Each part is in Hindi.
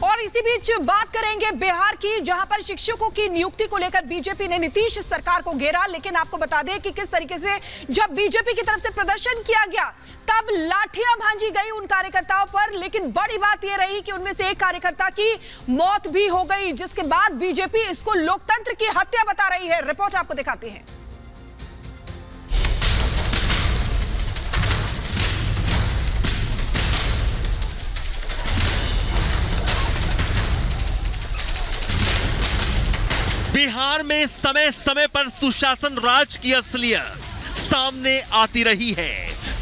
और इसी बीच बात करेंगे बिहार की, जहां पर शिक्षकों की नियुक्ति को लेकर बीजेपी ने नीतीश सरकार को घेरा। लेकिन आपको बता दें कि किस तरीके से जब बीजेपी की तरफ से प्रदर्शन किया गया तब लाठियां भांजी गई उन कार्यकर्ताओं पर। लेकिन बड़ी बात यह रही कि उनमें से एक कार्यकर्ता की मौत भी हो गई, जिसके बाद बीजेपी इसको लोकतंत्र की हत्या बता रही है। रिपोर्ट आपको दिखाते हैं। बिहार में समय समय पर सुशासन राज की असलियत सामने आती रही है।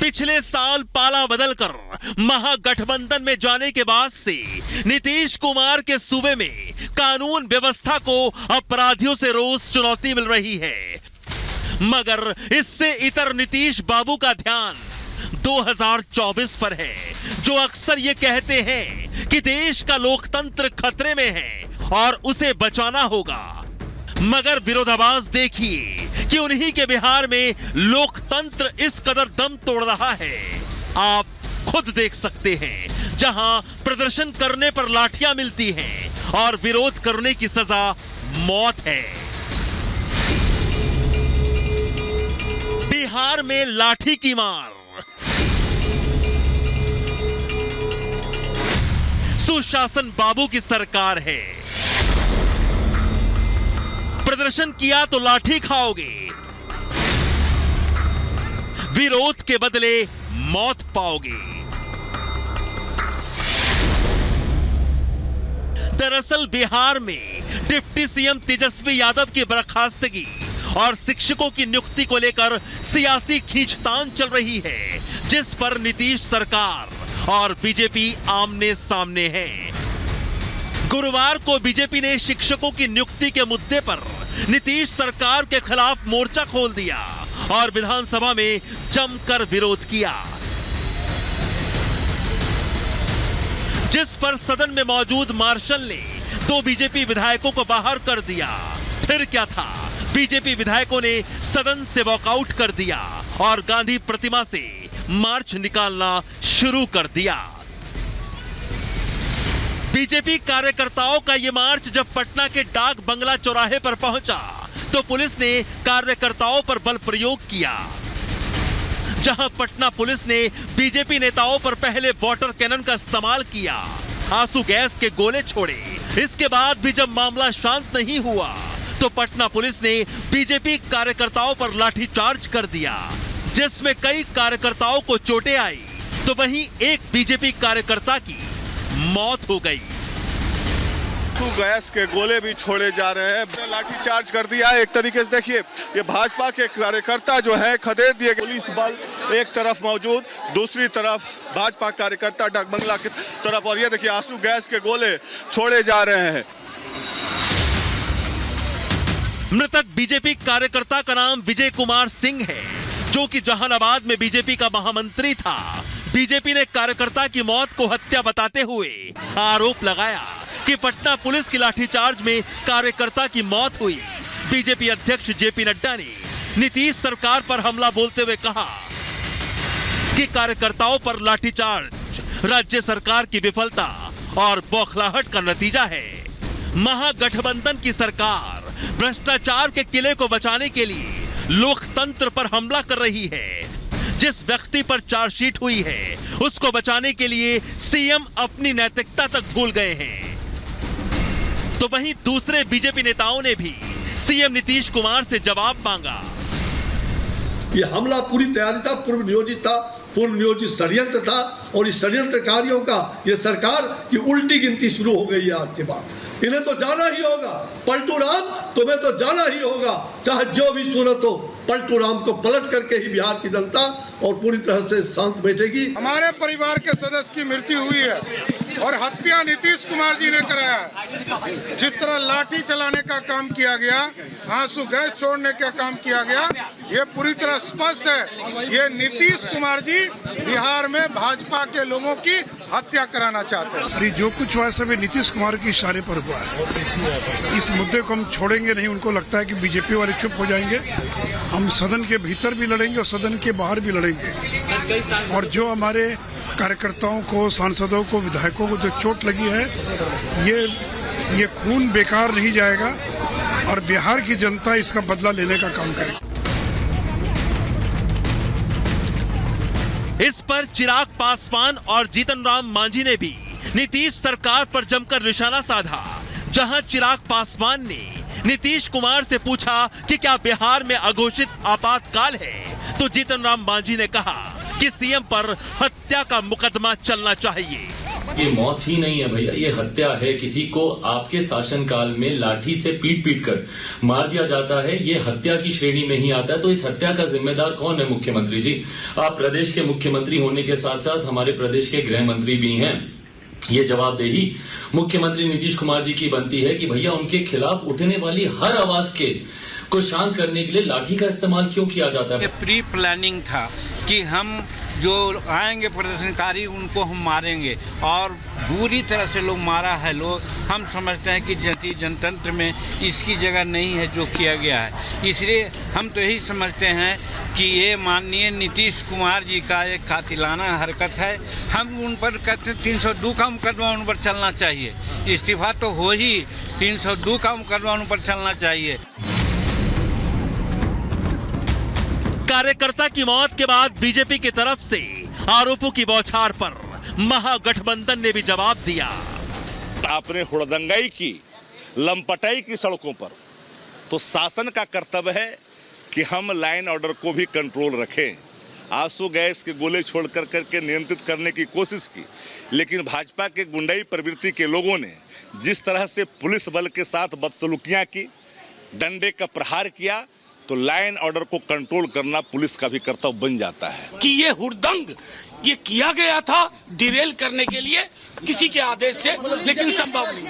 पिछले साल पाला बदलकर महागठबंधन में जाने के बाद से नीतीश कुमार के सूबे में कानून व्यवस्था को अपराधियों से रोज चुनौती मिल रही है। मगर इससे इतर नीतीश बाबू का ध्यान 2024 पर है, जो अक्सर ये कहते हैं कि देश का लोकतंत्र खतरे में है और उसे बचाना होगा। मगर विरोधाभास देखिए कि उन्हीं के बिहार में लोकतंत्र इस कदर दम तोड़ रहा है। आप खुद देख सकते हैं, जहां प्रदर्शन करने पर लाठियां मिलती हैं और विरोध करने की सजा मौत है। बिहार में लाठी की मार, सुशासन बाबू की सरकार है। प्रदर्शन किया तो लाठी खाओगे, विरोध के बदले मौत पाओगे। दरअसल बिहार में डिप्टी सीएम तेजस्वी यादव की बर्खास्तगी और शिक्षकों की नियुक्ति को लेकर सियासी खींचतान चल रही है, जिस पर नीतीश सरकार और बीजेपी आमने सामने है। गुरुवार को बीजेपी ने शिक्षकों की नियुक्ति के मुद्दे पर नीतीश सरकार के खिलाफ मोर्चा खोल दिया और विधानसभा में जमकर विरोध किया, जिस पर सदन में मौजूद मार्शल ने 2 बीजेपी विधायकों को बाहर कर दिया। फिर क्या था, बीजेपी विधायकों ने सदन से वॉकआउट कर दिया और गांधी प्रतिमा से मार्च निकालना शुरू कर दिया। बीजेपी कार्यकर्ताओं का यह मार्च जब पटना के डाक बंगला चौराहे पर पहुंचा तो पुलिस ने कार्यकर्ताओं पर बल प्रयोग किया। जहां पटना पुलिस ने बीजेपी नेताओं पर पहले वाटर कैनन का इस्तेमाल किया, आंसू गैस के गोले छोड़े। इसके बाद भी जब मामला शांत नहीं हुआ तो पटना पुलिस ने बीजेपी कार्यकर्ताओं पर लाठीचार्ज कर दिया, जिसमें कई कार्यकर्ताओं को चोटें आई तो वहीं एक बीजेपी कार्यकर्ता की मौत हो गई। गैस के गोले भी छोड़े जा रहे हैं, लाठीचार्ज कर दिया है। एक तरीके से देखिए, ये भाजपा के कार्यकर्ता जो है खदेड़ दिए गए। पुलिस बल एक तरफ मौजूद, दूसरी तरफ भाजपा कार्यकर्ता डाक बंगला की तरफ, और ये देखिए आंसू गैस के गोले छोड़े जा रहे हैं। मृतक बीजेपी कार्यकर्ता का नाम विजय कुमार सिंह है, जो कि जहानाबाद में बीजेपी का महामंत्री था। बीजेपी ने कार्यकर्ता की मौत को हत्या बताते हुए आरोप लगाया कि पटना पुलिस की लाठीचार्ज में कार्यकर्ता की मौत हुई। बीजेपी अध्यक्ष जेपी नड्डा ने नीतीश सरकार पर हमला बोलते हुए कहा कि कार्यकर्ताओं पर लाठीचार्ज राज्य सरकार की विफलता और बौखलाहट का नतीजा है। महागठबंधन की सरकार भ्रष्टाचार के किले को बचाने के लिए लोकतंत्र पर हमला कर रही है। जिस व्यक्ति पर चार्जशीट हुई है उसको बचाने के लिए सीएम अपनी नैतिकता तक भूल गए हैं। तो वहीं दूसरे बीजेपी नेताओं ने भी सीएम नीतीश कुमार से जवाब मांगा। ये हमला पूरी तैयारी था, पूर्व नियोजित था, पूर्व नियोजित षड्यंत्र था, और इस षड्यंत्रकारियों का ये सरकार की उल्टी गिनती शुरू हो गई है। आज के बाद इन्हें तो जाना ही होगा। पलटू राम तुम्हें तो जाना ही होगा, चाहे जो भी सूरत हो। पलटू राम को पलट करके ही बिहार की जनता और पूरी तरह से शांत बैठेगी। हमारे परिवार के सदस्य की मृत्यु हुई है और हत्या नीतीश कुमार जी ने कराया है। जिस तरह लाठी चलाने का काम किया गया, आंसू गैस छोड़ने का काम किया गया, ये पूरी तरह स्पष्ट है। ये नीतीश कुमार जी बिहार में भाजपा के लोगों की हत्या कराना चाहते हैं। अरे जो कुछ हुआ सब नीतीश कुमार के इशारे पर हुआ है। इस मुद्दे को हम छोड़ेंगे नहीं। उनको लगता है कि बीजेपी वाले चुप हो जाएंगे। हम सदन के भीतर भी लड़ेंगे और सदन के बाहर भी लड़ेंगे। और जो हमारे कार्यकर्ताओं को, सांसदों को, विधायकों को जो चोट लगी है, ये खून बेकार नहीं जाएगा और बिहार की जनता इसका बदला लेने का काम करेगी। इस पर चिराग पासवान और जीतन राम मांझी ने भी नीतीश सरकार पर जमकर निशाना साधा। जहां चिराग पासवान ने नीतीश कुमार से पूछा कि क्या बिहार में अघोषित आपातकाल है, तो जीतन राम मांझी ने कहा कि सीएम पर हत्या का मुकदमा चलना चाहिए। ये मौत ही नहीं है भैया, ये हत्या है। किसी को आपके शासनकाल में लाठी से पीट पीट कर मार दिया जाता है, ये हत्या की श्रेणी में ही आता है। तो इस हत्या का जिम्मेदार कौन है? मुख्यमंत्री जी। आप प्रदेश के मुख्यमंत्री होने के साथ साथ हमारे प्रदेश के गृह मंत्री भी हैं। ये जवाबदेही मुख्यमंत्री नीतीश कुमार जी की बनती है कि भैया उनके खिलाफ उठने वाली हर आवाज को शांत करने के लिए लाठी का इस्तेमाल क्यों किया जाता है? ये प्री प्लानिंग था कि हम जो आएंगे प्रदर्शनकारी उनको हम मारेंगे, और बुरी तरह से लोग मारा है। लोग हम समझते हैं कि जनतंत्र में इसकी जगह नहीं है जो किया गया है। इसलिए हम तो यही समझते हैं कि ये माननीय नीतीश कुमार जी का एक कातिलाना हरकत है। हम उन पर कहते हैं 302 का मुकदमा उन पर चलना चाहिए। इस्तीफा तो हो ही, 302 का मुकदमा उन पर चलना चाहिए। कार्यकर्ता की मौत के बाद बीजेपी की तरफ से आरोपों की बौछार पर महागठबंधन ने भी जवाब दिया। आपने हुड़दंगाई की, लंपटाई की सड़कों पर, तो शासन का कर्तव्य है कि हम लाइन ऑर्डर को भी कंट्रोल रखें। आंसू गैस के गोले छोड़ करके नियंत्रित करने की कोशिश की, लेकिन भाजपा के गुंडाई प्रवृत्ति के लोगों ने जिस तरह से पुलिस बल के साथ बदसलूकियां की, डंडे का प्रहार किया, तो लाइन ऑर्डर को कंट्रोल करना पुलिस का भी कर्तव्य बन जाता है। कि ये हुड़दंग ये किया गया था डिरेल करने के लिए किसी के आदेश से, लेकिन संभव नहीं।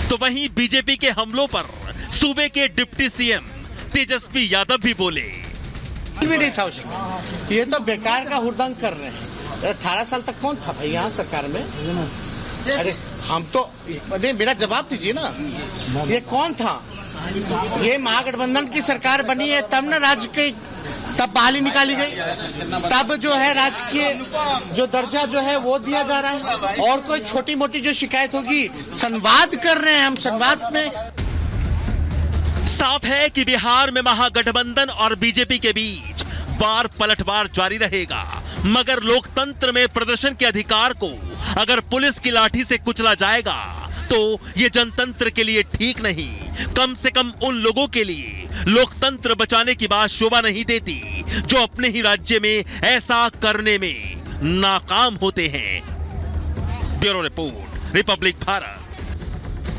तो वहीं बीजेपी के हमलों पर सूबे के डिप्टी सीएम तेजस्वी यादव भी बोले। भी नहीं था उसमें, ये तो बेकार का हुड़दंग कर रहे हैं। 18 साल तक कौन था भाई यहाँ सरकार में? अरे हम तो, मेरा जवाब दीजिए ना, ये कौन था? ये महागठबंधन की सरकार बनी है तब ना राज्य के, तब बहाली निकाली गई, तब जो है राजकीय जो दर्जा जो है वो दिया जा रहा है। और कोई छोटी मोटी जो शिकायत होगी, संवाद कर रहे हैं हम, संवाद में। साफ है कि बिहार में महागठबंधन और बीजेपी के बीच बार पलटवार जारी रहेगा, मगर लोकतंत्र में प्रदर्शन के अधिकार को अगर पुलिस की लाठी से कुचला जाएगा तो ये जनतंत्र के लिए ठीक नहीं। कम से कम उन लोगों के लिए लोकतंत्र बचाने की बात शोभा नहीं देती जो अपने ही राज्य में ऐसा करने में नाकाम होते हैं। Bureau report, Republic Bharat.